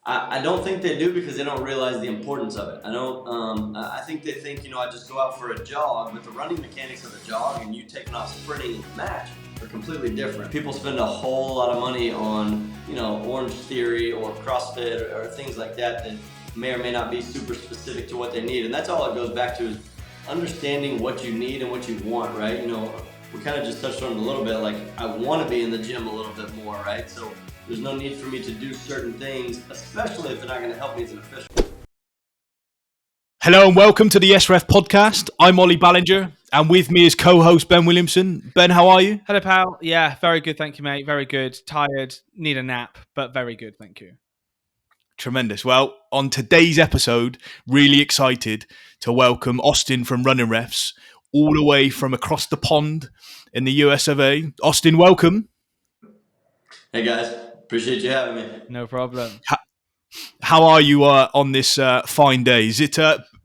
I don't think they do because they don't realize the importance of it. I don't. I think they think I just go out for a jog, but the running mechanics of a jog and you taking off sprinting in the match are completely different. People spend a whole lot of money on Orange Theory or CrossFit or things like that may or may not be super specific to what they need, and that's all it goes back to is understanding what you need and what you want, right? We kind of just touched on it a little bit. Like I want to be in the gym a little bit more, right? So there's no need for me to do certain things, especially if they're not going to help me as an official. Hello and welcome to the YesRef podcast. I'm Ollie Ballinger and with me is co-host Ben Williamson. Ben, how are you? Hello, pal. Yeah, very good. Thank you, mate. Very good. Tired. Need a nap, but very good. Thank you. Tremendous. Well, on today's episode, really excited to welcome Austin from Runnin Refs all the way from across the pond in the US of A. Austin, welcome. Hey guys, appreciate you having me. No problem. How are you on this fine day? Is it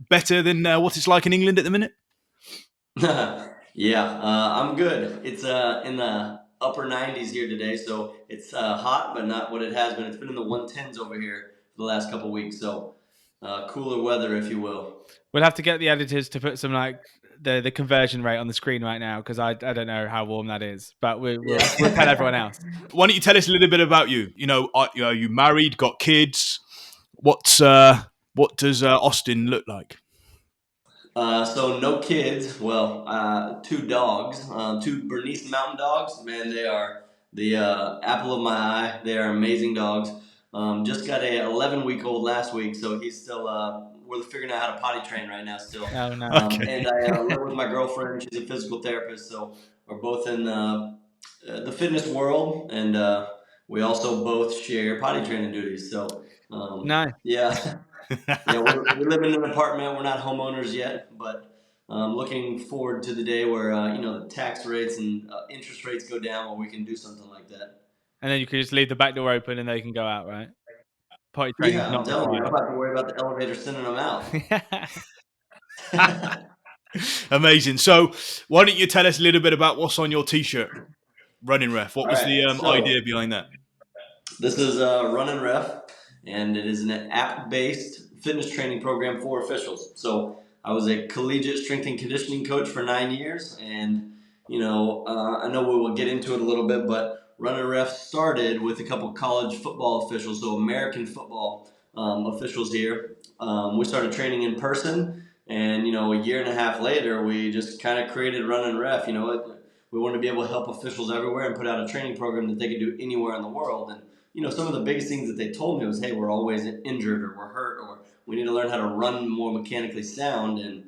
better than what it's like in England at the minute? Yeah, I'm good. It's in the upper 90s here today, so it's hot, but not what it has been. It's been in the 110s over here for the last couple of weeks, so cooler weather, if you will. We'll have to get the editors to put some the conversion rate on the screen right now because I don't know how warm that is, but we'll tell everyone else. Why don't you tell us a little bit about you? Are you married, got kids? What does Austin look like? So no kids. Well, two dogs, two Bernese Mountain Dogs. Man, they are the apple of my eye. They are amazing dogs. Just got a 11-week-old last week, so he's still. We're figuring out how to potty train right now still. Oh no. Okay. And I live with my girlfriend. She's a physical therapist, so we're both in the fitness world, and we also both share potty training duties. So Nice. yeah. Yeah, we live in an apartment. We're not homeowners yet, but looking forward to the day where the tax rates and interest rates go down, where we can do something like that. And then you could just leave the back door open and they can go out, right? Potty training's Yeah, I'm not telling you, I'm required. about to worry about the elevator sending them out. Amazing. So, why don't you tell us a little bit about what's on your T-shirt, Runnin Ref? What was the idea behind that? This is Runnin Ref, and it is an app-based fitness training program for officials. So I was a collegiate strength and conditioning coach for 9 years, and I know we will get into it a little bit, but Runnin Ref started with a couple college football officials, so American football officials here. We started training in person, and a year and a half later, we just kind of created Runnin Ref. We wanted to be able to help officials everywhere and put out a training program that they could do anywhere in the world. And some of the biggest things that they told me was, hey, we're always injured or we're hurt or we need to learn how to run more mechanically sound. And,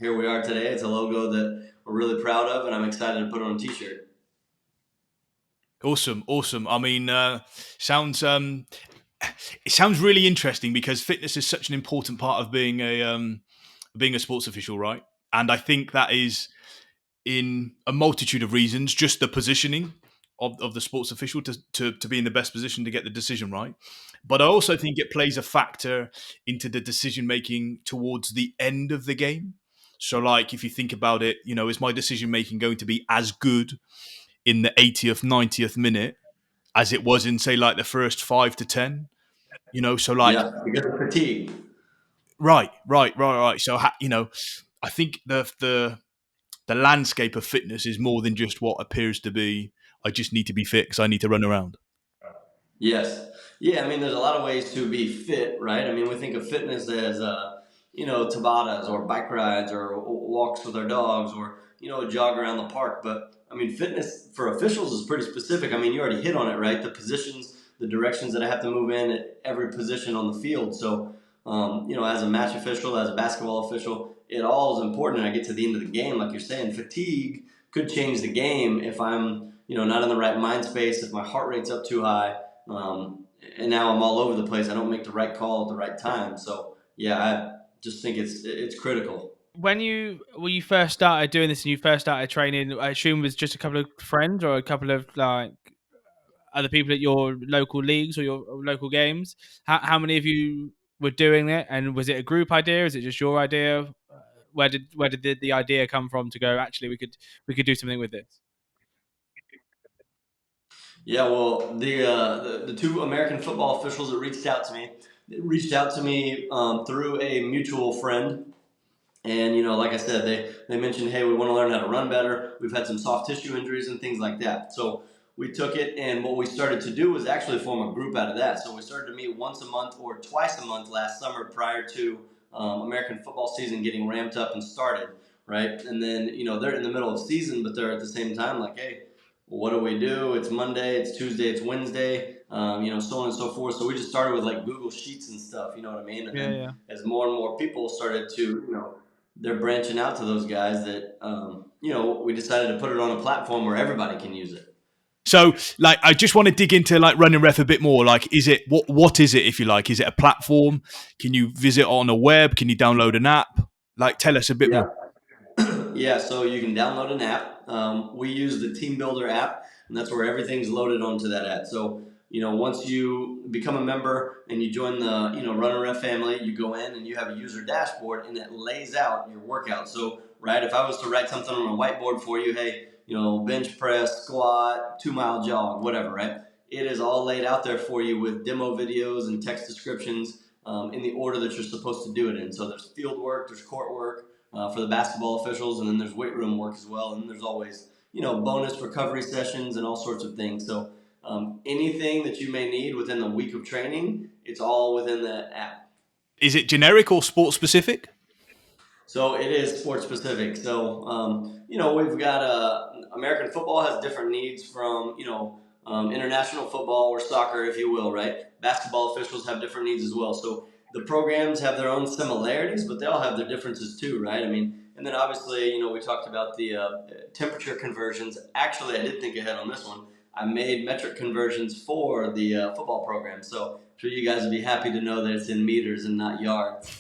here we are today. It's a logo that we're really proud of, and I'm excited to put on a T-shirt. Awesome. I mean, it sounds really interesting because fitness is such an important part of being a sports official, right? And I think that is in a multitude of reasons, just the positioning of the sports official to be in the best position to get the decision right. But I also think it plays a factor into the decision making towards the end of the game. So like if you think about it, is my decision making going to be as good in the 80th, 90th minute as it was in say like the first 5 to 10? So like yeah, because of fatigue. Right. So I think the landscape of fitness is more than just what appears to be, I just need to be fit because I need to run around. Yes. Yeah, I mean, there's a lot of ways to be fit, right? I mean, we think of fitness as, Tabatas or bike rides or walks with our dogs or, a jog around the park. But, I mean, fitness for officials is pretty specific. I mean, you already hit on it, right? The positions, the directions that I have to move in at every position on the field. So, as a match official, as a basketball official, it all is important. And I get to the end of the game, like you're saying, fatigue could change the game if I'm, not in the right mind space, if my heart rate's up too high. And now I'm all over the place. I don't make the right call at the right time. So yeah, I just think it's critical. When you first started doing this and you first started training, I assume it was just a couple of friends or a couple of other people at your local leagues or your local games. How many of you were doing it, and was it a group idea? Is it just your idea? Where did the idea come from to go? Actually, we could do something with this. Yeah, well, the two American football officials that reached out to me through a mutual friend. And like I said, they mentioned, hey, we want to learn how to run better. We've had some soft tissue injuries and things like that. So we took it, and what we started to do was actually form a group out of that. So we started to meet once a month or twice a month last summer prior to American football season getting ramped up and started, right? And then they're in the middle of season, but they're at the same time like, hey, what do we do? It's Monday, it's Tuesday, it's Wednesday, so on and so forth. So we just started with like Google Sheets and stuff, you know what I mean? And then as more and more people started to, they're branching out to those guys that, we decided to put it on a platform where everybody can use it. So, like, I just want to dig into like Runnin Ref a bit more. Like, is it what is it, if you like? Is it a platform? Can you visit on a web? Can you download an app? Like, tell us a bit more. Yeah, so you can download an app. We use the Team Builder app, and that's where everything's loaded onto that app. So, once you become a member and you join the, Runnin Ref family, you go in and you have a user dashboard, and it lays out your workout. So, right, if I was to write something on a whiteboard for you, hey, bench press, squat, 2-mile jog, whatever, right? It is all laid out there for you with demo videos and text descriptions in the order that you're supposed to do it in. So there's field work, there's court work, for the basketball officials, and then there's weight room work as well, and there's always bonus recovery sessions and all sorts of things. So anything that you may need within the week of training, it's all within the app. Is it generic or sports specific? So it is sports specific. So we've got American football has different needs from international football or soccer, if you will, right? Basketball officials have different needs as well. So the programs have their own similarities, but they all have their differences too, right? I mean, and then obviously, we talked about the temperature conversions. Actually, I did think ahead on this one. I made metric conversions for the football program. So I'm sure you guys would be happy to know that it's in meters and not yards.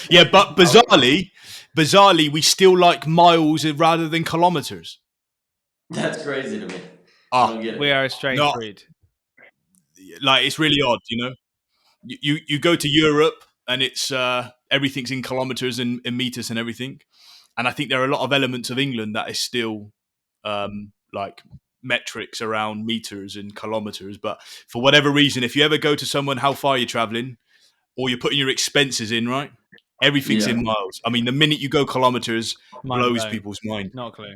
Yeah, but bizarrely, we still like miles rather than kilometers. That's crazy to me. I don't get it. We are a strange breed. Like, it's really odd, You go to Europe and it's everything's in kilometers and meters and everything, and I think there are a lot of elements of England that is still like metrics around meters and kilometers. But for whatever reason, if you ever go to someone, how far you're traveling, or you're putting your expenses in, right? Everything's in miles. I mean, the minute you go kilometers, blows people's mind. Not a clue.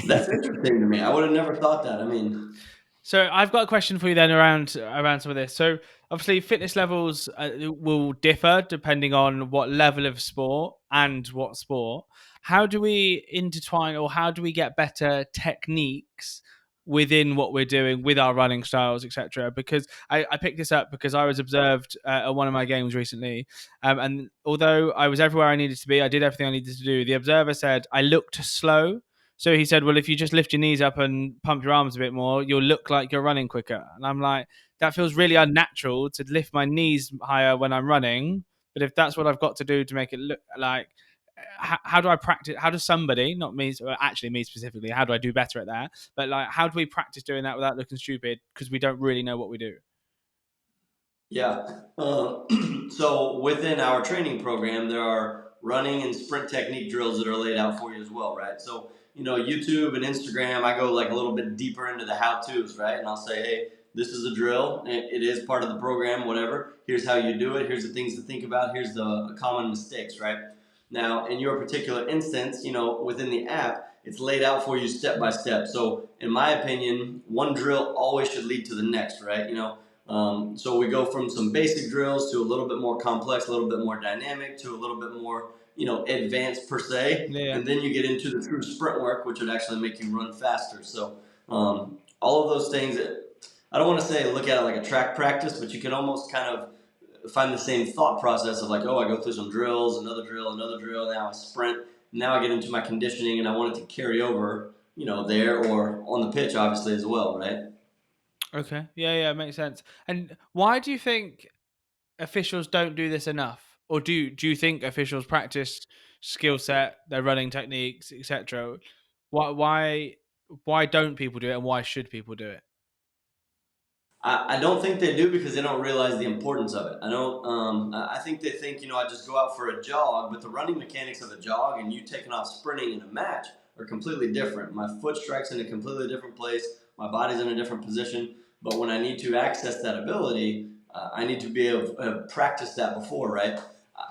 That's interesting to me. I would have never thought that. I mean, so I've got a question for you then around some of this. So obviously, fitness levels will differ depending on what level of sport and what sport. How do we intertwine, or how do we get better techniques within what we're doing with our running styles, etc.? Because I picked this up because I was observed at one of my games recently, and although I was everywhere I needed to be, I did everything I needed to do. The observer said I looked slow. So he said, well, if you just lift your knees up and pump your arms a bit more, you'll look like you're running quicker. And I'm like, that feels really unnatural to lift my knees higher when I'm running. But if that's what I've got to do to make it look like, how do I practice? How does somebody, not me, actually me specifically, how do I do better at that? But like, how do we practice doing that without looking stupid? Because we don't really know what we do. Yeah. So within our training program, there are running and sprint technique drills that are laid out for you as well, right? So, YouTube and Instagram, I go like a little bit deeper into the how-tos, right? And I'll say, hey, this is a drill. It is part of the program, whatever. Here's how you do it. Here's the things to think about. Here's the common mistakes, right? Now, in your particular instance, within the app, it's laid out for you step by step. So, in my opinion, one drill always should lead to the next, right? So we go from some basic drills to a little bit more complex, a little bit more dynamic, to a little bit more, advanced per se. Yeah. And then you get into the true sprint work, which would actually make you run faster. So all of those things, I don't want to say look at it like a track practice, but you can almost kind of find the same thought process of like, oh, I go through some drills, another drill, now I sprint. Now I get into my conditioning, and I want it to carry over, there or on the pitch, obviously, as well, right? Okay. Yeah, makes sense. And why do you think officials don't do this enough? Or do you think officials practice skill set, their running techniques, etc.? Why don't people do it, and why should people do it? I don't think they do because they don't realize the importance of it. I don't. I think they think I just go out for a jog, but the running mechanics of a jog and you taking off sprinting in a match are completely different. My foot strikes in a completely different place. My body's in a different position. But when I need to access that ability, I need to be able to practice that before, right?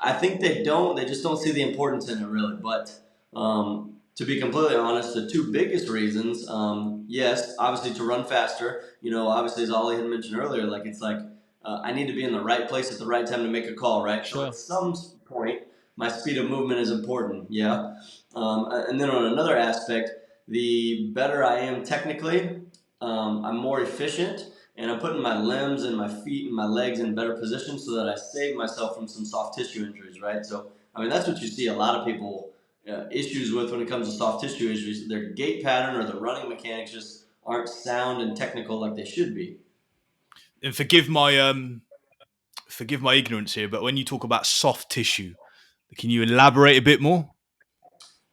I think they don't. They just don't see the importance in it, really. But to be completely honest, the two biggest reasons, yes, obviously to run faster. Obviously as Ollie had mentioned earlier, like it's like I need to be in the right place at the right time to make a call, right? So Sure. at some point, my speed of movement is important, yeah. And then on another aspect, the better I am technically, I'm more efficient, and I'm putting my limbs and my feet and my legs in better position so that I save myself from some soft tissue injuries, right? So, I mean, that's what you see a lot of people issues with when it comes to soft tissue injuries. Their gait pattern or the running mechanics just aren't sound and technical like they should be. And forgive my ignorance here, but when you talk about soft tissue, can you elaborate a bit more?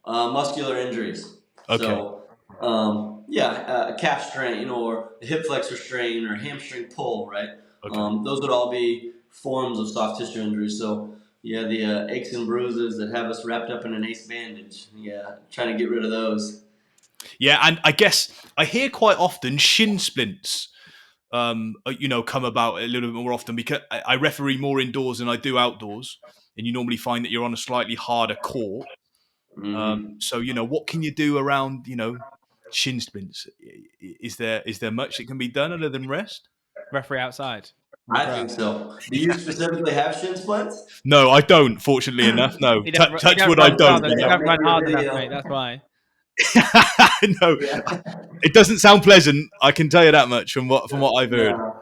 Muscular injuries. Okay. So, a calf strain or a hip flexor strain or hamstring pull, right? Okay. Those would all be forms of soft tissue injuries. So, yeah, the aches and bruises that have us wrapped up in an ace bandage. Yeah, trying to get rid of those. Yeah, and I guess I hear quite often shin splints, come about a little bit more often because I referee more indoors than I do outdoors, and you normally find that you're on a slightly harder court. Mm-hmm. So what can you do around shin splints? Is there much that can be done other than rest? Referee outside on the I think grass. so. Do you specifically have shin splints? No, I don't. Fortunately enough, no. You don't, you Touch don't wood, I run don't. fast. You You know. don't run hard enough, Really, mate. That's why. No, yeah. it doesn't sound pleasant. I can tell you that much from what I've heard. No.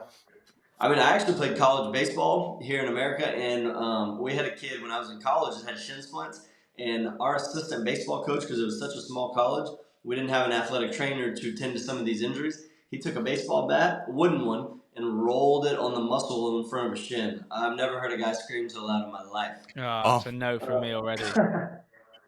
I mean, I actually played college baseball here in America, and we had a kid when I was in college that had shin splints. And our assistant baseball coach, because it was such a small college, we didn't have an athletic trainer to tend to some of these injuries. He took a baseball bat, a wooden one, and rolled it on the muscle in front of his shin. I've never heard a guy scream so loud in my life. Oh, Oh, it's a no from me already.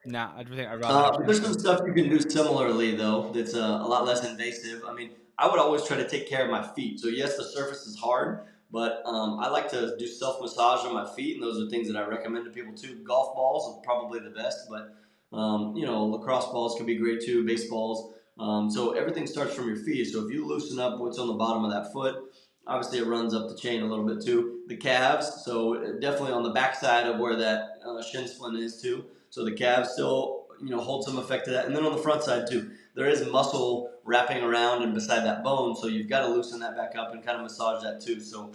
Nah, I think I'd rather have But shin there's some splints. stuff you can do similarly, though, that's a lot less invasive. I mean, I would always try to take care of my feet. So, yes, the surface is hard, but I like to do self massage on my feet, and those are things that I recommend to people too. Golf balls are probably the best, but lacrosse balls can be great too, baseballs. So, everything starts from your feet. So, if you loosen up what's on the bottom of that foot, obviously it runs up the chain a little bit too. The calves, so definitely on the backside of where that shin splint is too. So the calves still, hold some effect to that. And then on the front side too, there is muscle wrapping around and beside that bone. So you've got to loosen that back up and kind of massage that too. So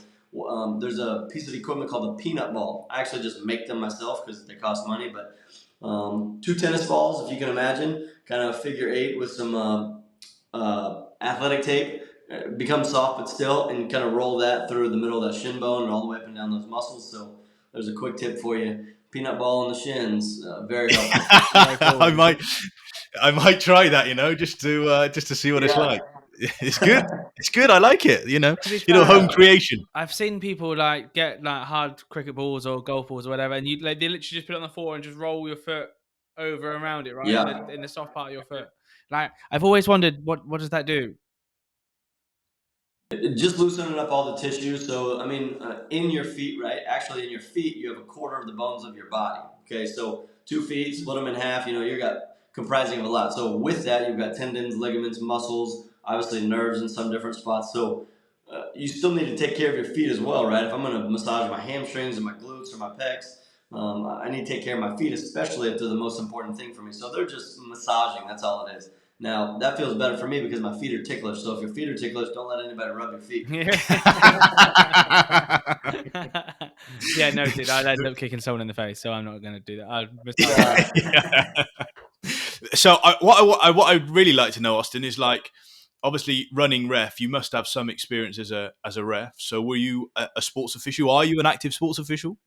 there's a piece of equipment called the peanut ball. I actually just make them myself because they cost money. But 2 tennis balls, if you can imagine, kind of figure 8 with some athletic tape. Become soft but still, and kind of roll that through the middle of that shin bone and all the way up and down those muscles. So there's a quick tip for you. Peanut ball on the shins, very helpful. I might try that, just to see what it's like. It's good. It's good. I like it. To be fair, Home creation. I've seen people get hard cricket balls or golf balls or whatever, and they literally just put it on the floor and just roll your foot over and around it, right? Yeah. In the soft part of your foot. I've always wondered what does that do? Just loosening up all the tissue. So, I mean, in your feet, right? Actually, in your feet, you have a quarter of the bones of your body. Okay, so 2 feet, split them in half. You got comprising of a lot. So, with that, you've got tendons, ligaments, muscles, obviously nerves in some different spots. So, you still need to take care of your feet as well, right? If I'm going to massage my hamstrings and my glutes or my pecs, I need to take care of my feet, especially if they're the most important thing for me. So, they're just massaging. That's all it is. Now, that feels better for me because my feet are ticklish. So if your feet are ticklish, don't let anybody rub your feet. Yeah, noted. I'll end up kicking someone in the face, so I'm not going to do that. Yeah. So what I'd really like to know, Austin, is obviously running ref. You must have some experience as a ref. So were you a sports official? Are you an active sports official?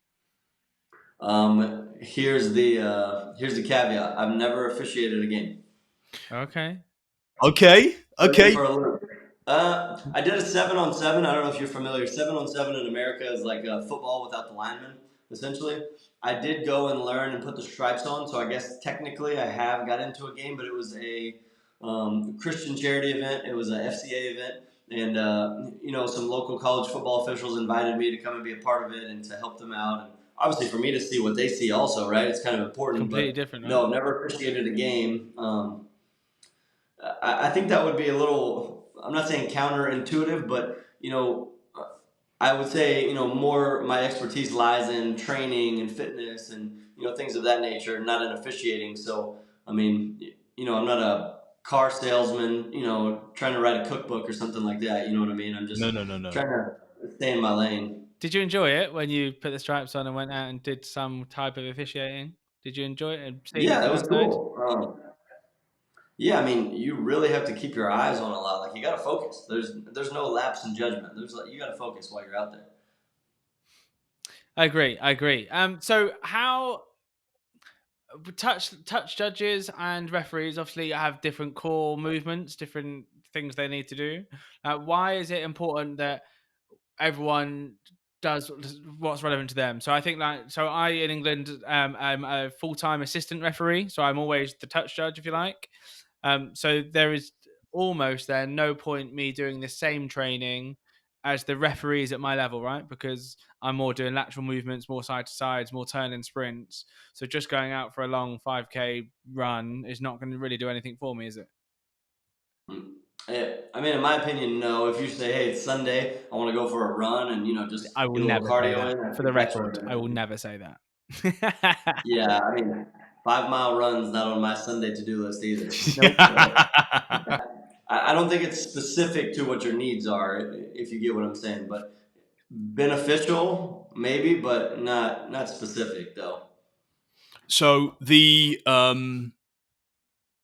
Here's the caveat. I've never officiated a game. Okay. I did a 7-on-7. I don't know if you're familiar. 7-on-7 in America is like football without the lineman, essentially. I did go and learn and put the stripes on, so I guess technically I have got into a game, but it was a Christian charity event. It was a FCA event, and some local college football officials invited me to come and be a part of it and to help them out. And obviously, for me to see what they see, also, right? It's kind of important. Completely But different, right? no, I've never officiated a game. I think that would be a little, I'm not saying counterintuitive, but, I would say, more my expertise lies in training and fitness and, things of that nature, not in officiating. So, I mean, I'm not a car salesman, trying to write a cookbook or something like that. You know what I mean? I'm No, just no, no, no. trying to stay in my lane. Did you enjoy it when you put the stripes on and went out and did some type of officiating? Did you enjoy it and seeing Yeah, it was that side? cool. Yeah, I mean, you really have to keep your eyes on a lot. Like you got to focus. There's no lapse in judgment. There's like you got to focus while you're out there. I agree. So how touch judges and referees obviously have different core movements, different things they need to do. Why is it important that everyone does what's relevant to them? So I think I in England I'm a full-time assistant referee, so I'm always the touch judge if you like. So there is almost there no point me doing the same training as the referees at my level, right? Because I'm more doing lateral movements, more side to sides, more turn and sprints. So just going out for a long 5K run is not going to really do anything for me, is it? Hmm. I mean, in my opinion, no. If you say, "Hey, it's Sunday, I want to go for a run," and just I will get a little never say cardio that. in, I For the think that's record, I will recommended. never say that. Yeah, I mean, 5 mile runs not on my Sunday to do list either. Nope. So I don't think it's specific to what your needs are, if you get what I'm saying. But beneficial, maybe, but not specific though. So the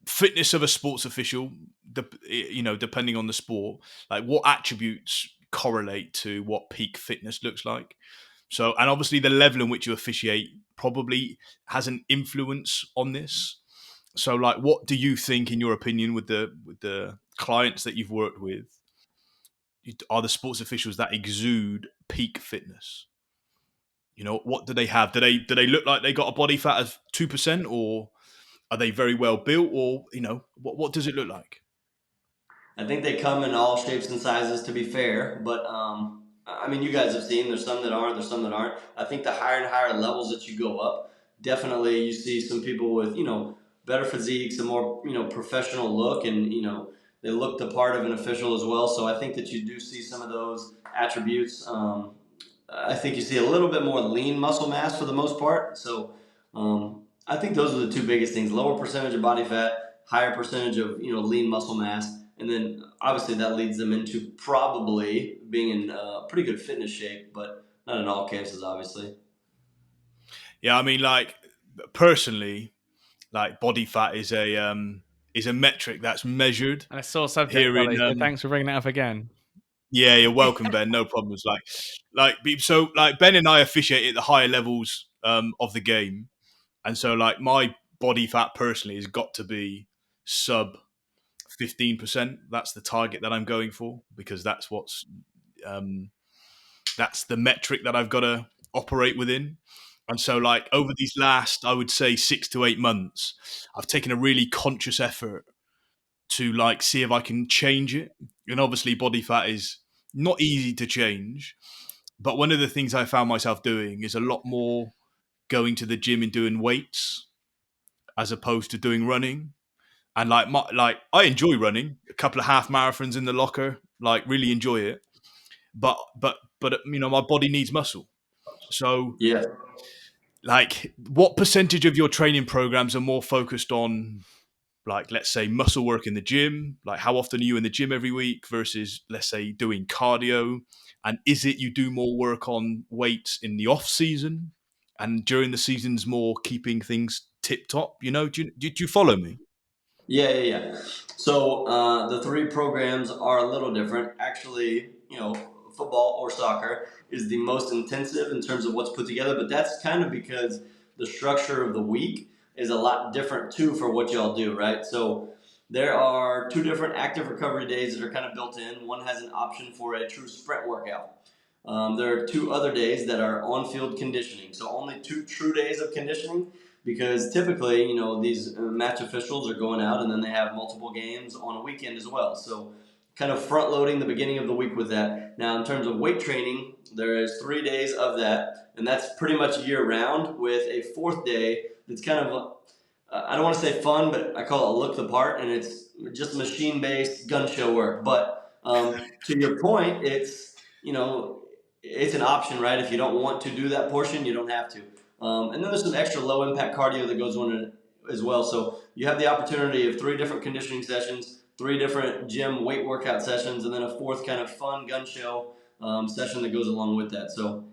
fitness of a sports official, depending on the sport, like what attributes correlate to what peak fitness looks like. So, and obviously the level in which you officiate probably has an influence on this. So, like, what do you think, in your opinion, with the clients that you've worked with, are the sports officials that exude peak fitness? What do they have? Do they look like they got a body fat of 2%, or are they very well built, or what does it look like? I think they come in all shapes and sizes, to be fair. But I mean, you guys have seen there's some that aren't, there's some that aren't. I think the higher and higher levels that you go up, definitely you see some people with better physiques, a more professional look, and they look the part of an official as well. So I think that you do see some of those attributes. I think you see a little bit more lean muscle mass for the most part. So I think those are the two biggest things: lower percentage of body fat, higher percentage of lean muscle mass, and then obviously that leads them into probably being in pretty good fitness shape, but not in all cases, obviously. Yeah, I mean, like personally, like body fat is a metric that's measured And a sore subject, here in Ollie. So thanks for bringing that up again. yeah, you're welcome, Ben. No problems. Like Ben and I officiate at the higher levels of the game, and so like my body fat personally has got to be sub 15%. That's the target that I'm going for, because um, that's the metric that I've got to operate within. And so, like over these last, I would say 6 to 8 months, I've taken a really conscious effort to like see if I can change it. And obviously, body fat is not easy to change. But one of the things I found myself doing is a lot more going to the gym and doing weights as opposed to doing running. And like I enjoy running, a couple of half marathons in the locker, like really enjoy it. But my body needs muscle. So Yeah. like, what percentage of your training programs are more focused on, like, let's say muscle work in the gym? Like, how often are you in the gym every week versus, let's say, doing cardio? And is it you do more work on weights in the off season, and during the season's more keeping things tip top? Did you follow me? Yeah. So the three programs are a little different. Actually, football or soccer is the most intensive in terms of what's put together, but that's kind of because the structure of the week is a lot different too for what y'all do, right? So there are two different active recovery days that are kind of built in. One has an option for a true sprint workout. There are two other days that are on-field conditioning. So only two true days of conditioning, because typically, these match officials are going out and then they have multiple games on a weekend as well. So kind of front loading the beginning of the week with that. Now, in terms of weight training, there is 3 days of that, and that's pretty much year round with a fourth day that's kind of I don't want to say fun, but I call it look the part, and it's just machine-based gun show work. But to your point, it's an option, right? If you don't want to do that portion, you don't have to. And then there's some extra low-impact cardio that goes on in it as well. So you have the opportunity of 3 different conditioning sessions, 3 different gym weight workout sessions, and then a 4th kind of fun gun show session that goes along with that. So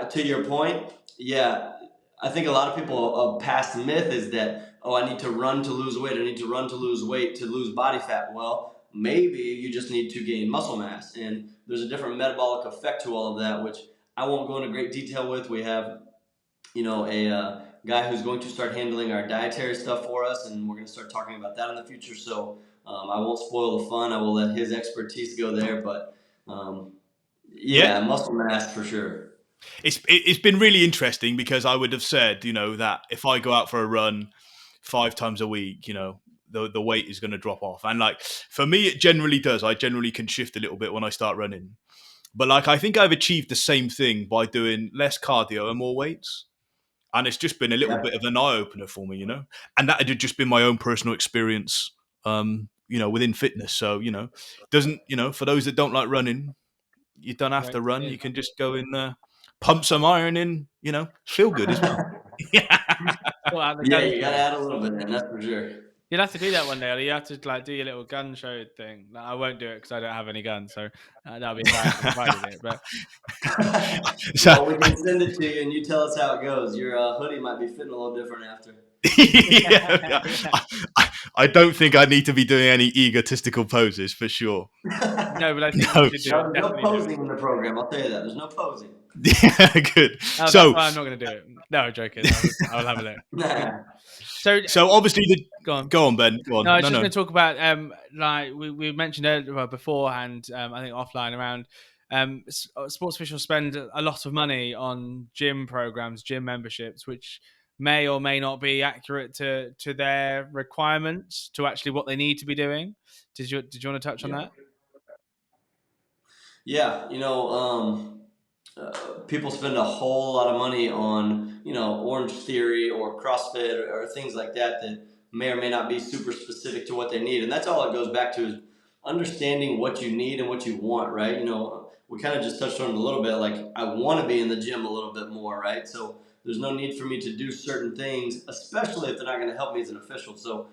to your point, yeah, I think a lot of people, a past myth is that, oh, I need to run to lose weight. I need to run to lose weight to lose body fat. Well, maybe you just need to gain muscle mass. And there's a different metabolic effect to all of that, which I won't go into great detail with. We have, a guy who's going to start handling our dietary stuff for us, and we're going to start talking about that in the future. So I won't spoil the fun. I will let his expertise go there. But yeah, muscle mass for sure. It's been really interesting because I would have said, that if I go out for a run 5 times a week, the weight is going to drop off. And like for me, it generally does. I generally can shift a little bit when I start running. But like I think I've achieved the same thing by doing less cardio and more weights. And it's just been a little bit of an eye opener for me, And that had just been my own personal experience, within fitness. So, doesn't, for those that don't like running, you don't have to run. You can just go in there, pump some iron in, feel good as well. Yeah, you gotta add a little bit in, that's for sure. You'll have to do that one day. You have to do your little gun show thing. I won't do it because I don't have any guns, so that'll be embarrassing if I did it. But well, we can send it to you, and you tell us how it goes. Your hoodie might be fitting a little different after. I don't think I need to be doing any egotistical poses for sure. No, but I think you should do it. No posing in the program. I'll tell you that. There's no posing. Yeah, good. Oh, so that's why I'm not going to do it. No, I'm joking. I'll have a look. So obviously, go on, Ben. Go on. No, I was just going to talk about like we mentioned earlier, beforehand. I think offline around. Sports officials spend a lot of money on gym programs, gym memberships, which may or may not be accurate to their requirements, to actually what they need to be doing. Did you want to touch on that? Yeah, people spend a whole lot of money on, Orange Theory or CrossFit or things like that may or may not be super specific to what they need. And that's all it goes back to, is understanding what you need and what you want, right? We kind of just touched on it a little bit, like I want to be in the gym a little bit more, right? So there's no need for me to do certain things, especially if they're not going to help me as an official. So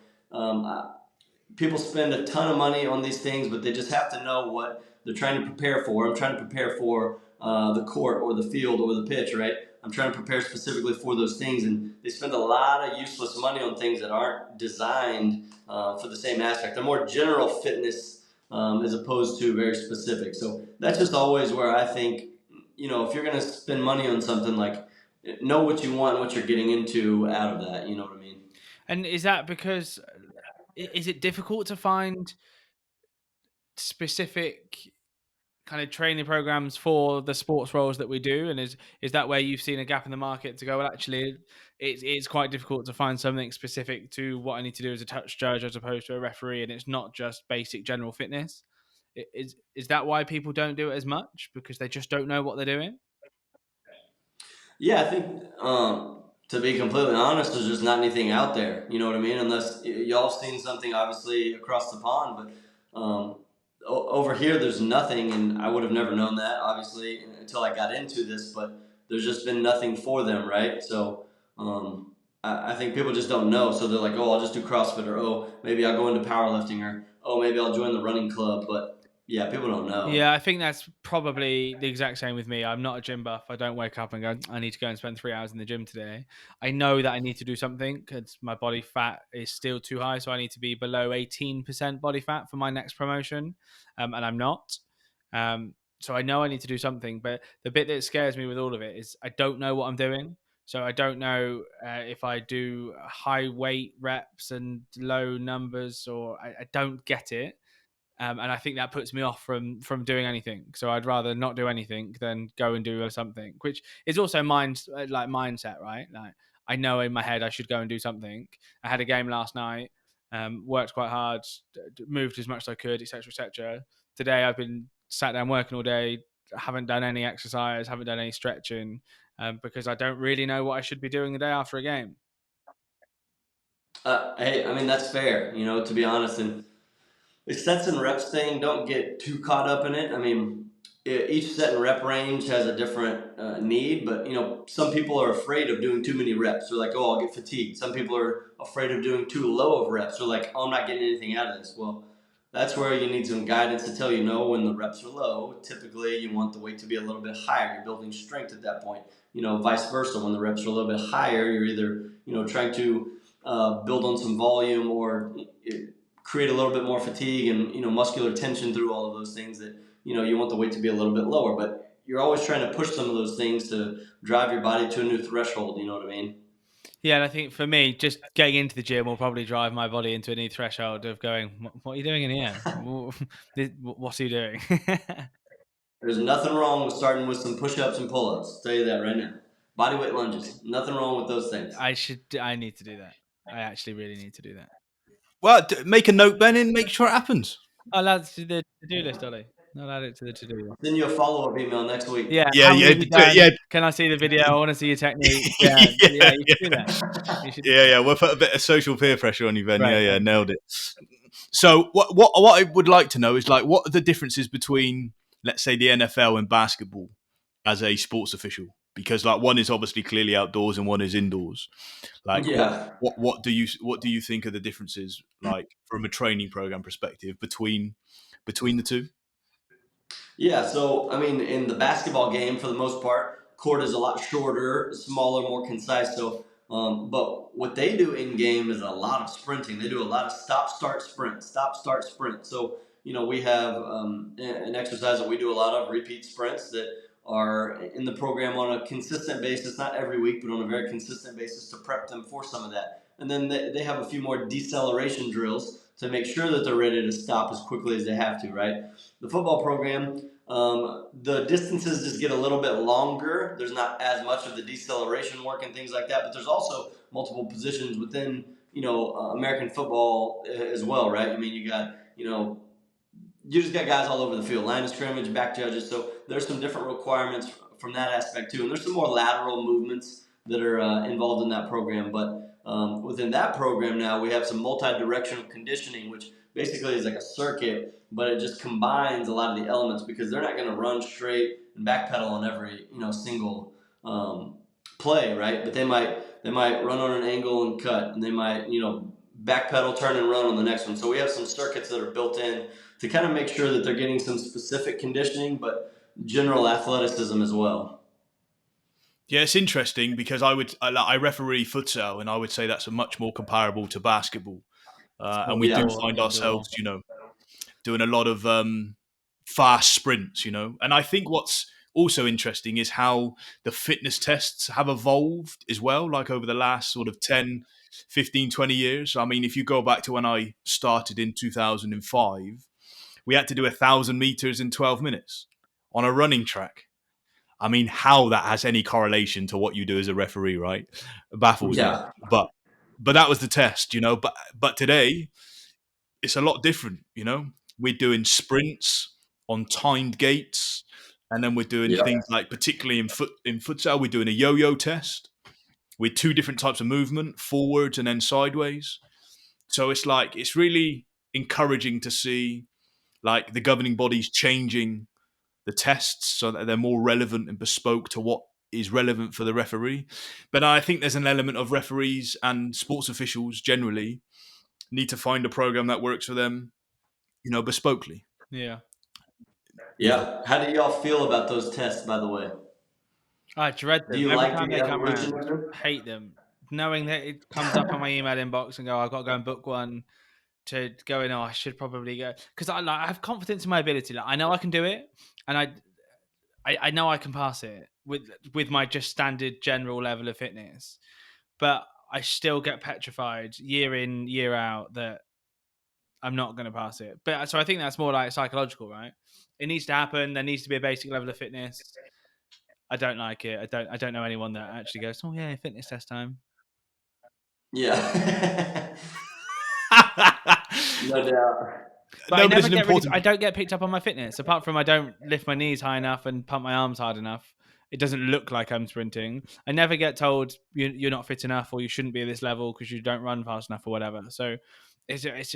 people spend a ton of money on these things, but they just have to know what they're trying to prepare for. I'm trying to prepare for the court or the field or the pitch, right? I'm trying to prepare specifically for those things, and they spend a lot of useless money on things that aren't designed for the same aspect. They're more general fitness as opposed to very specific. So that's just always where I think, if you're going to spend money on something, like know what you want and what you're getting into out of that. You know what I mean? And is that because, is it difficult to find specific kind of training programs for the sports roles that we do? And is that where you've seen a gap in the market to go, well, actually it's quite difficult to find something specific to what I need to do as a touch judge as opposed to a referee, and it's not just basic general fitness? Is that why people don't do it as much, because they just don't know what they're doing? Yeah, I think to be completely honest, there's just not anything out there. You know what I mean? Unless y'all have seen something, obviously, across the pond. But over here, there's nothing, and I would have never known that, obviously, until I got into this. But there's just been nothing for them, right? So I think people just don't know. So they're like, oh, I'll just do CrossFit, or oh, maybe I'll go into powerlifting, or oh, maybe I'll join the running club. But yeah, people don't know. Yeah, I think that's probably the exact same with me. I'm not a gym buff. I don't wake up and go, I need to go and spend 3 hours in the gym today. I know that I need to do something because my body fat is still too high. So I need to be below 18% body fat for my next promotion. And I'm not. So I know I need to do something. But the bit that scares me with all of it is I don't know what I'm doing. So I don't know if I do high weight reps and low numbers, or I don't get it. And I think that puts me off from doing anything. So I'd rather not do anything than go and do something, which is also mindset, right? Like I know in my head I should go and do something. I had a game last night, worked quite hard, moved as much as I could, etc., etc. Today I've been sat down working all day, haven't done any exercise, haven't done any stretching, because I don't really know what I should be doing the day after a game. Hey, I mean that's fair, to be honest. And the sets and reps thing, don't get too caught up in it. I mean, each set and rep range has a different need, but some people are afraid of doing too many reps. They're like, oh, I'll get fatigued. Some people are afraid of doing too low of reps. They're like, oh, I'm not getting anything out of this. Well, that's where you need some guidance to tell when the reps are low. Typically, you want the weight to be a little bit higher. You're building strength at that point. Vice versa. When the reps are a little bit higher, you're either trying to build on some volume or create a little bit more fatigue and muscular tension through all of those things that you want the weight to be a little bit lower, but you're always trying to push some of those things to drive your body to a new threshold. You know what I mean? Yeah, and I think for me, just getting into the gym will probably drive my body into a new threshold of going, what are you doing in here? What are you doing? There's nothing wrong with starting with some push-ups and pull-ups. I'll tell you that right now. Bodyweight lunges, nothing wrong with those things. I need to do that. I actually really need to do that. Well, make a note, Ben, and make sure it happens. I'll add it to the to-do list, Ollie. I'll add it to the to-do list. Send you a follow-up email next week. Yeah, Yeah, how many have you done? yeah. Can I see the video? I want to see your technique. Yeah, You should do that. You should do Yeah. We'll put a bit of social peer pressure on you, Ben. Right. Yeah, nailed it. So, what I would like to know is like, what are the differences between, let's say, the NFL and basketball as a sports official? Because like one is obviously clearly outdoors and one is indoors. Like, Yeah. what do you think are the differences, like from a training program perspective, between the two? Yeah, so I mean, in the basketball game, for the most part, court is a lot shorter, smaller, more concise. So, but what they do in game is a lot of sprinting. They do a lot of stop, start, sprint, stop, start, sprint. So, we have an exercise that we do a lot of repeat sprints that are in the program on a consistent basis, not every week, but on a very consistent basis to prep them for some of that. And then they have a few more deceleration drills to make sure that they're ready to stop as quickly as they have to, right? The football program, the distances just get a little bit longer. There's not as much of the deceleration work and things like that, but there's also multiple positions within, American football as well, right? I mean, you got, you just got guys all over the field, line of scrimmage, back judges. So there's some different requirements from that aspect too. And there's some more lateral movements that are involved in that program. But within that program now, we have some multi-directional conditioning, which basically is like a circuit, but it just combines a lot of the elements because they're not going to run straight and backpedal on every single play, right? But they might run on an angle and cut, and they might backpedal, turn, and run on the next one. So we have some circuits that are built in to kind of make sure that they're getting some specific conditioning, but general athleticism as well. Yeah, it's interesting because I referee futsal, and I would say that's a much more comparable to basketball, and we do find ourselves, doing a lot of fast sprints, And I think what's also interesting is how the fitness tests have evolved as well, like over the last sort of 10, 15, 20 years. I mean, if you go back to when I started in 2005, we had to do 1,000 meters in 12 minutes on a running track. I mean, how that has any correlation to what you do as a referee, right? It baffles me. But that was the test, But today, it's a lot different, We're doing sprints on timed gates, and then we're doing things like, particularly in futsal, we're doing a yo-yo test with two different types of movement, forwards and then sideways. So it's really encouraging to see like the governing bodies changing the tests so that they're more relevant and bespoke to what is relevant for the referee. But I think there's an element of referees and sports officials generally need to find a program that works for them, bespokely. Yeah. How do y'all feel about those tests, by the way? I dread them. Do you Every like time the they come evolution around, of them? hate them. Knowing that it comes up on my email inbox and go, I've got to go and book one to go in. Oh, I should probably go because I have confidence in my ability. Like I know I can do it, and I know I can pass it with my just standard general level of fitness. But I still get petrified year in, year out that I'm not going to pass it. But so I think that's more like psychological, right? It needs to happen. There needs to be a basic level of fitness. I don't like it. I don't know anyone that actually goes, oh yeah, fitness test time. Yeah. No doubt. But I don't get picked up on my fitness, apart from I don't lift my knees high enough and pump my arms hard enough it doesn't look like I'm sprinting. I never get told you're not fit enough or you shouldn't be at this level because you don't run fast enough or whatever. So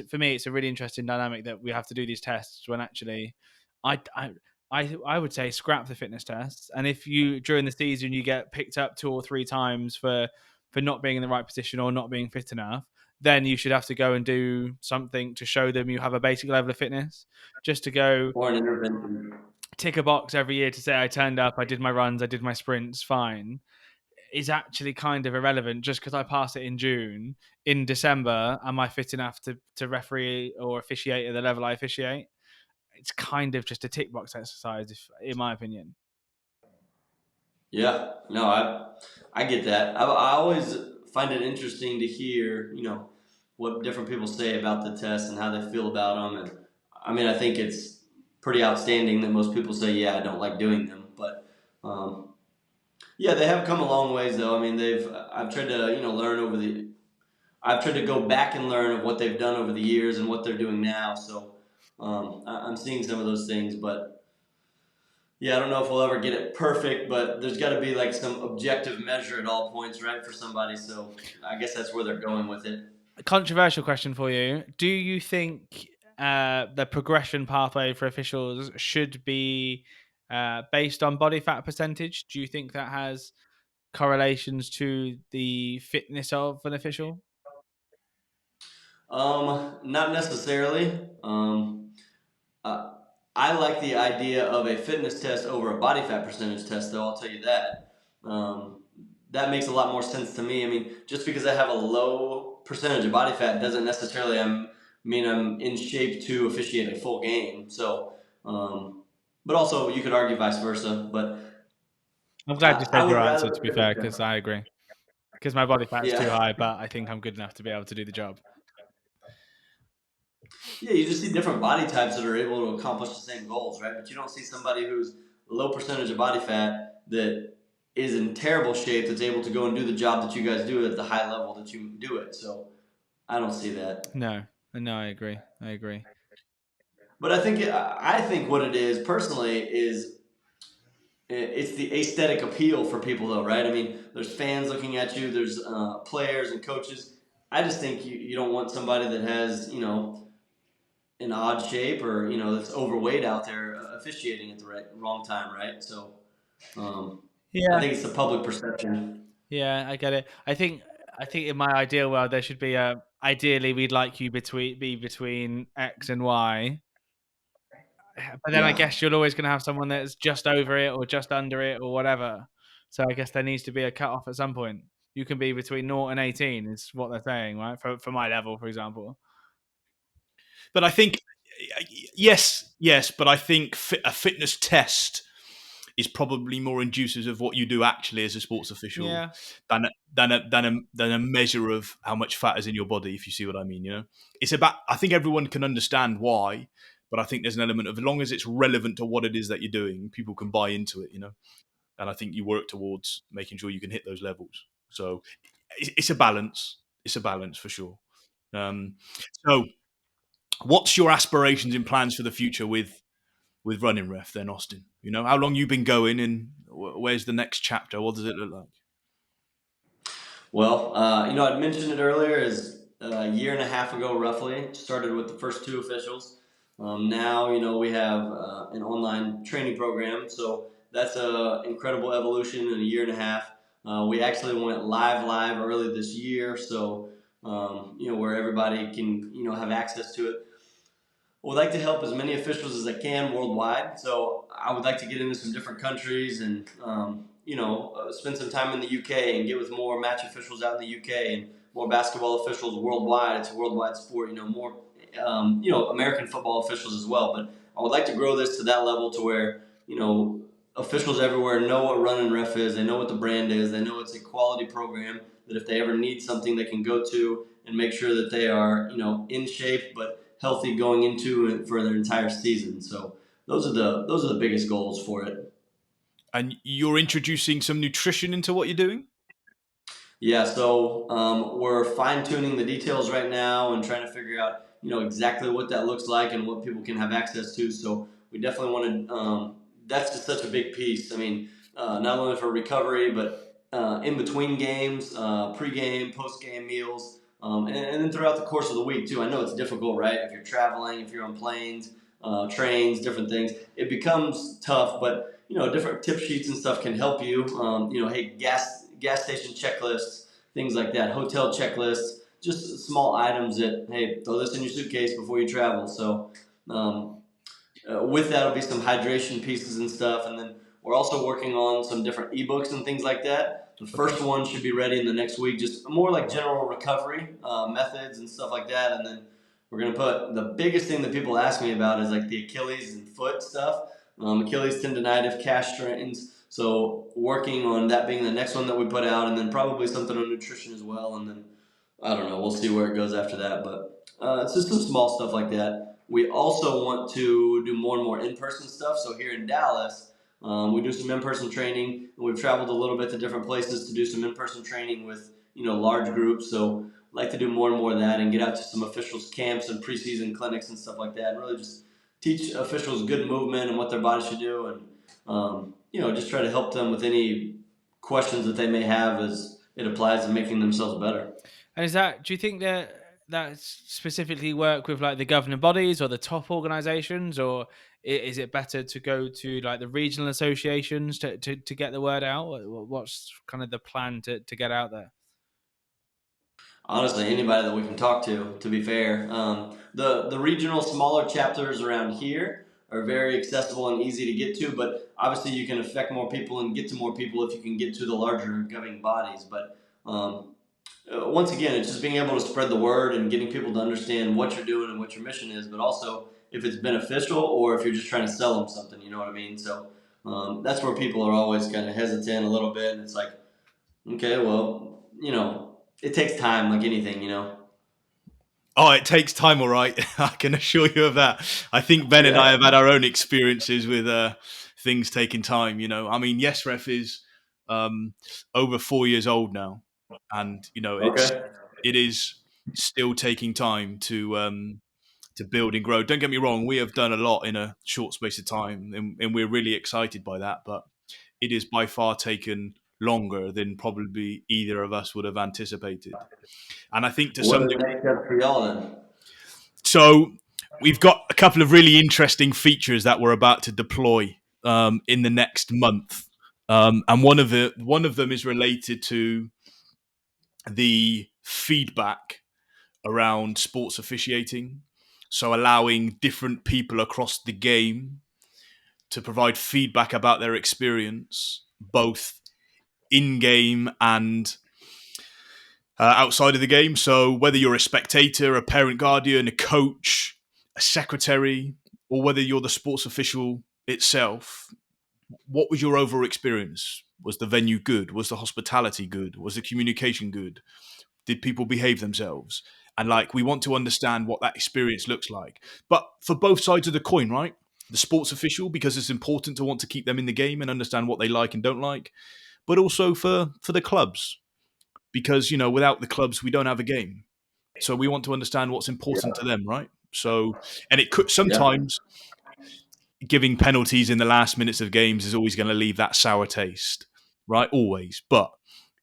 for me, it's a really interesting dynamic that we have to do these tests when actually I, I, I would say scrap the fitness tests. And if you, during the season, you get picked up 2 or 3 times for not being in the right position or not being fit enough, then you should have to go and do something to show them you have a basic level of fitness. Just to go Or an intervention. tick a box every year to say I turned up, I did my runs, I did my sprints, fine, is actually kind of irrelevant. Just because I pass it in June, in December, am I fit enough to referee or officiate at the level I officiate? It's kind of just a tick box exercise, in my opinion. Yeah, no, I get that. I always find it interesting to hear, what different people say about the test and how they feel about them. And I mean, I think it's pretty outstanding that most people say, yeah, I don't like doing them. But yeah, they have come a long ways though. I mean, I've tried to, I've tried to go back and learn of what they've done over the years and what they're doing now. So I'm seeing some of those things, but yeah, I don't know if we'll ever get it perfect, but there's got to be like some objective measure at all points, right, for somebody. So I guess that's where they're going with it. A controversial question for you. Do you think the progression pathway for officials should be based on body fat percentage? Do you think that has correlations to the fitness of an official? Not necessarily. Uh, I like the idea of a fitness test over a body fat percentage test, though. I'll tell you that. That makes a lot more sense to me. I mean, just because I have a low percentage of body fat doesn't necessarily mean I'm in shape to officiate a full game. So, but also you could argue vice versa. But I'm glad you said your answer, rather, to be fair, because I agree. Because my body fat's too yeah. high, but I think I'm good enough to be able to do the job. Yeah, you just see different body types that are able to accomplish the same goals, right? But you don't see somebody who's a low percentage of body fat that is in terrible shape that's able to go and do the job that you guys do at the high level that you do it. So I don't see that. No, I agree. But I think what it is personally is it's the aesthetic appeal for people, though, right? I mean, there's fans looking at you, there's players and coaches. I just think you don't want somebody that has an odd shape or that's overweight out there officiating at the wrong time, right? So I Yeah, think it's the public perception. yeah, I get it. I think in my ideal world there should be a. Ideally, we'd like you be between X and Y. But then I Yeah, guess you're always going to have someone that's just over it or just under it or whatever. So I guess there needs to be a cut off at some point. You can be between 0 and 18 is what they're saying, right? For my level, for example. But I think yes, but I think a fitness test is probably more inducive of what you do actually as a sports official than a measure of how much fat is in your body. If you see what I mean, it's about. I think everyone can understand why, but I think there's an element of as long as it's relevant to what it is that you're doing, people can buy into it. And I think you work towards making sure you can hit those levels. So it's a balance. It's a balance for sure. So, what's your aspirations and plans for the future with Runnin Ref then, Austin? How long you been going and where's the next chapter? What does it look like? well, I'd mentioned it earlier. Is a year and a half ago, roughly, started with the first 2 officials. Now, we have an online training program, so that's an incredible evolution in a year and a half. We actually went live early this year, so where everybody can have access to it. I would like to help as many officials as I can worldwide. So I would like to get into some different countries and, spend some time in the UK and get with more match officials out in the UK and more basketball officials worldwide. It's a worldwide sport, more, American football officials as well. But I would like to grow this to that level to where, officials everywhere know what Runnin Ref is. They know what the brand is. They know it's a quality program that if they ever need something, they can go to and make sure that they are, in shape, but healthy going into it for their entire season. So those are the biggest goals for it. And you're introducing some nutrition into what you're doing? Yeah, so we're fine tuning the details right now and trying to figure out exactly what that looks like and what people can have access to. So we definitely want to. That's just such a big piece. I mean, not only for recovery, but in between games, pre-game, post-game meals, and then throughout the course of the week too. I know it's difficult, right? If you're traveling, if you're on planes, trains, different things, it becomes tough. But different tip sheets and stuff can help you. Hey, gas station checklists, things like that, hotel checklists, just small items that, hey, throw this in your suitcase before you travel. So with that will be some hydration pieces and stuff, and then we're also working on some different ebooks and things like that. The first one should be ready in the next week, just more like general recovery methods and stuff like that. And then we're going to put the biggest thing that people ask me about is like the Achilles and foot stuff, Achilles tendonitis, calf strains. So working on that being the next one that we put out, and then probably something on nutrition as well. And then I don't know, we'll see where it goes after that. But it's just some small stuff like that. We also want to do more and more in-person stuff. So here in Dallas, we do some in-person training, and we've traveled a little bit to different places to do some in-person training with large groups. So I'd like to do more and more of that and get out to some officials camps and preseason clinics and stuff like that, and really just teach officials good movement and what their body should do, and just try to help them with any questions that they may have as it applies to making themselves better. And do you think that specifically work with like the governing bodies or the top organizations, or is it better to go to like the regional associations to get the word out? What's kind of the plan to get out there? Honestly, anybody that we can talk to be fair. The regional smaller chapters around here are very accessible and easy to get to, but obviously you can affect more people and get to more people if you can get to the larger governing bodies. But once again, it's just being able to spread the word and getting people to understand what you're doing and what your mission is, but also if it's beneficial or if you're just trying to sell them something, you know what I mean? So that's where people are always kind of hesitant a little bit. And it's like, okay, well, it takes time like anything. Oh, it takes time, all right. I can assure you of that. I think Ben and I have had our own experiences with things taking time. I mean, YesRef is over 4 years old now, and it is still taking time to build and grow. Don't get me wrong; we have done a lot in a short space of time, and we're really excited by that. But it is by far taken longer than probably either of us would have anticipated. And I think to What some are the degree, next steps for y'all then? so we've got a couple of really interesting features that we're about to deploy in the next month, and one of them is related to the feedback around sports officiating. So allowing different people across the game to provide feedback about their experience, both in game and outside of the game. So whether you're a spectator, a parent guardian, a coach, a secretary, or whether you're the sports official itself, what was your overall experience? Was the venue good? Was the hospitality good? Was the communication good? Did people behave themselves? And we want to understand what that experience looks like. But for both sides of the coin, right? The sports official, because it's important to want to keep them in the game and understand what they like and don't like, but also for the clubs, because without the clubs we don't have a game, so we want to understand what's important to them, right? So, and it could sometimes giving penalties in the last minutes of games is always going to leave that sour taste, right? Always. But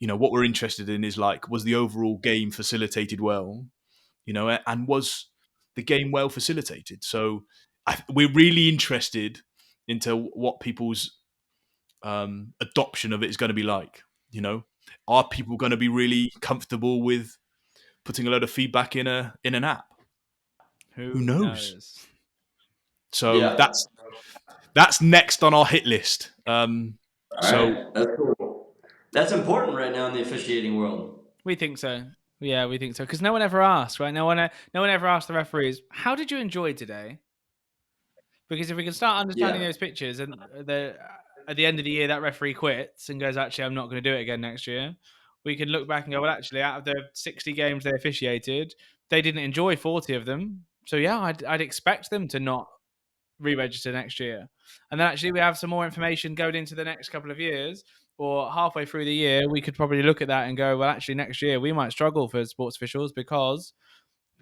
what we're interested in is was the overall game facilitated well, and was the game well facilitated? So we're really interested into what people's adoption of it is going to be like. Are people going to be really comfortable with putting a load of feedback in an app? Who knows? So that's next on our hit list. All right, that's cool. That's important right now in the officiating world. We think so. Yeah, we think so. Because no one ever asked, right? No one ever asked the referees, "How did you enjoy today?" Because if we can start understanding those pictures, and at the end of the year, that referee quits and goes, "Actually, I'm not going to do it again next year," we can look back and go, "Well, actually, out of the 60 games they officiated, they didn't enjoy 40 of them. So yeah, I'd expect them to not re-register next year." And then actually we have some more information going into the next couple of years, or halfway through the year, we could probably look at that and go, well, actually next year we might struggle for sports officials, because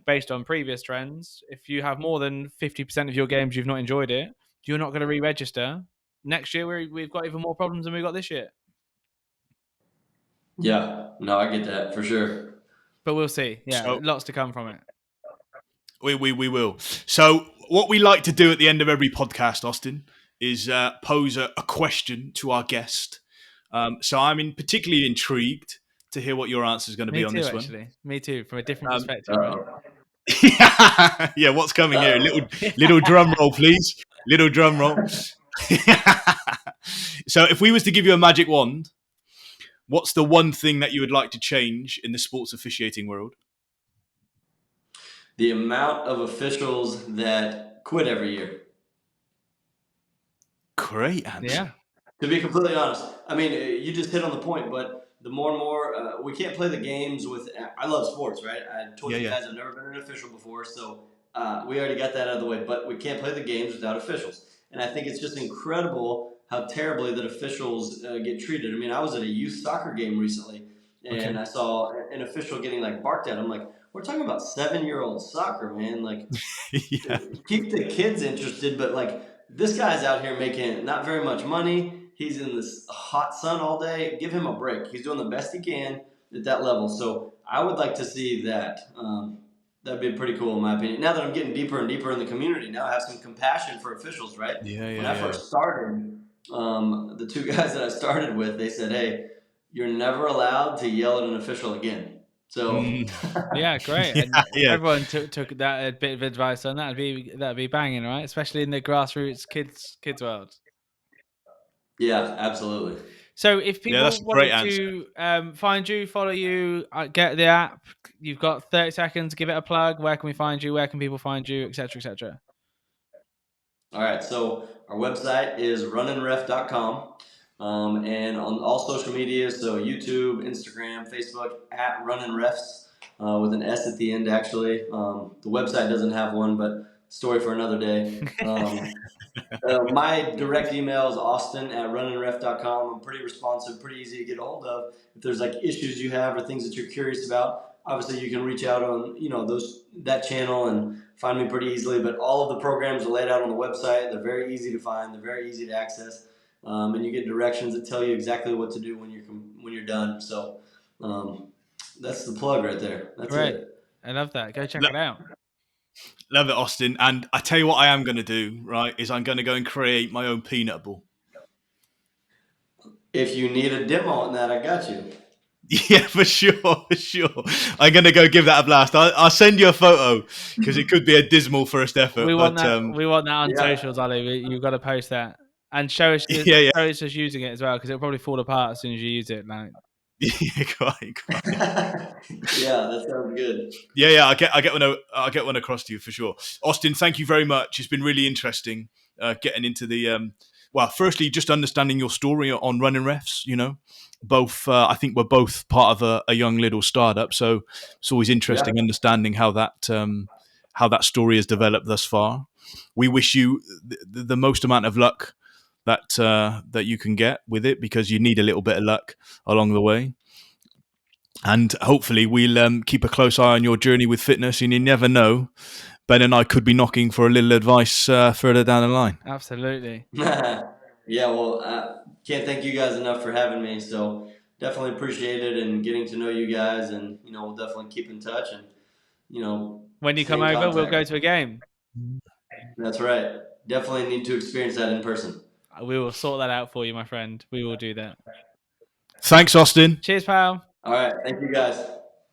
based on previous trends, if you have more than 50% of your games you've not enjoyed it, you're not going to re-register. next year we've got even more problems than we got this year. Yeah, no, I get that for sure. But we'll see. Yeah, So, lots to come from it. We will. So what we like to do at the end of every podcast, Austin, is pose a question to our guest. So I'm particularly intrigued to hear what your answer is going to be on this one. Actually. Me too, from a different perspective. Yeah, what's coming here? Little drum roll, please. Little drum roll. So if we was to give you a magic wand, what's the one thing that you would like to change in the sports officiating world? The amount of officials that quit every year. Great answer. Yeah. To be completely honest, I mean, you just hit on the point, but the more and more, we can't play the games with. I love sports, right? I told you guys I've never been an official before, so we already got that out of the way. But we can't play the games without officials, and I think it's just incredible how terribly that officials get treated. I mean, I was at a youth soccer game recently, and I saw an official getting like barked at. I'm like, we're talking about 7-year-old soccer, man. Like, keep the kids interested, but like, this guy's out here making not very much money. He's in this hot sun all day. Give him a break. He's doing the best he can at that level. So I would like to see that. That'd be pretty cool in my opinion. Now that I'm getting deeper and deeper in the community, now I have some compassion for officials, right? When I first started, the two guys that I started with, they said, hey, you're never allowed to yell at an official again. So yeah, great. And everyone took that a bit of advice on that. That'd be banging, right? Especially in the grassroots kids world. Yeah, absolutely. So if people wanted to find you, follow you, get the app, you've got 30 seconds to give it a plug. Where can we find you? Where can people find you, etc., etc.? All right. So our website is runninref.com. And on all social media, so YouTube, Instagram, Facebook, at Runnin Refs, with an S at the end, actually. The website doesn't have one, but story for another day. My direct email is austin@runninref.com. I'm pretty responsive, pretty easy to get a hold of. If there's like issues you have or things that you're curious about, obviously you can reach out on that channel and find me pretty easily. But all of the programs are laid out on the website. They're very easy to find. They're very easy to access. And you get directions that tell you exactly what to do when you're done. So that's the plug right there. That's it. I love that. Go check it out. Love it, Austin. And I tell you what I am going to do, right, is I'm going to go and create my own peanut ball. If you need a demo on that, I got you. Yeah, for sure. I'm going to go give that a blast. I'll send you a photo because it could be a dismal first effort. We want that on socials, Ollie. You've got to post that. And show us just using it as well, because it'll probably fall apart as soon as you use it. Like, yeah, quite. Yeah, that sounds good. Yeah, I'll get one across to you for sure. Austin, thank you very much. It's been really interesting getting into the firstly, just understanding your story on Runnin Refs. Both I think we're both part of a young little startup, so it's always interesting understanding how that story has developed thus far. We wish you the most amount of luck that you can get with it, because you need a little bit of luck along the way. And hopefully we'll keep a close eye on your journey with fitness, and you never know, Ben and I could be knocking for a little advice further down the line. Absolutely. Yeah, well, I can't thank you guys enough for having me. So definitely appreciate it and getting to know you guys, and we'll definitely keep in touch. And when you come over, we'll go to a game. That's right. Definitely need to experience that in person. We will sort that out for you, my friend. We will do that. Thanks, Austin. Cheers, pal. All right. Thank you, guys.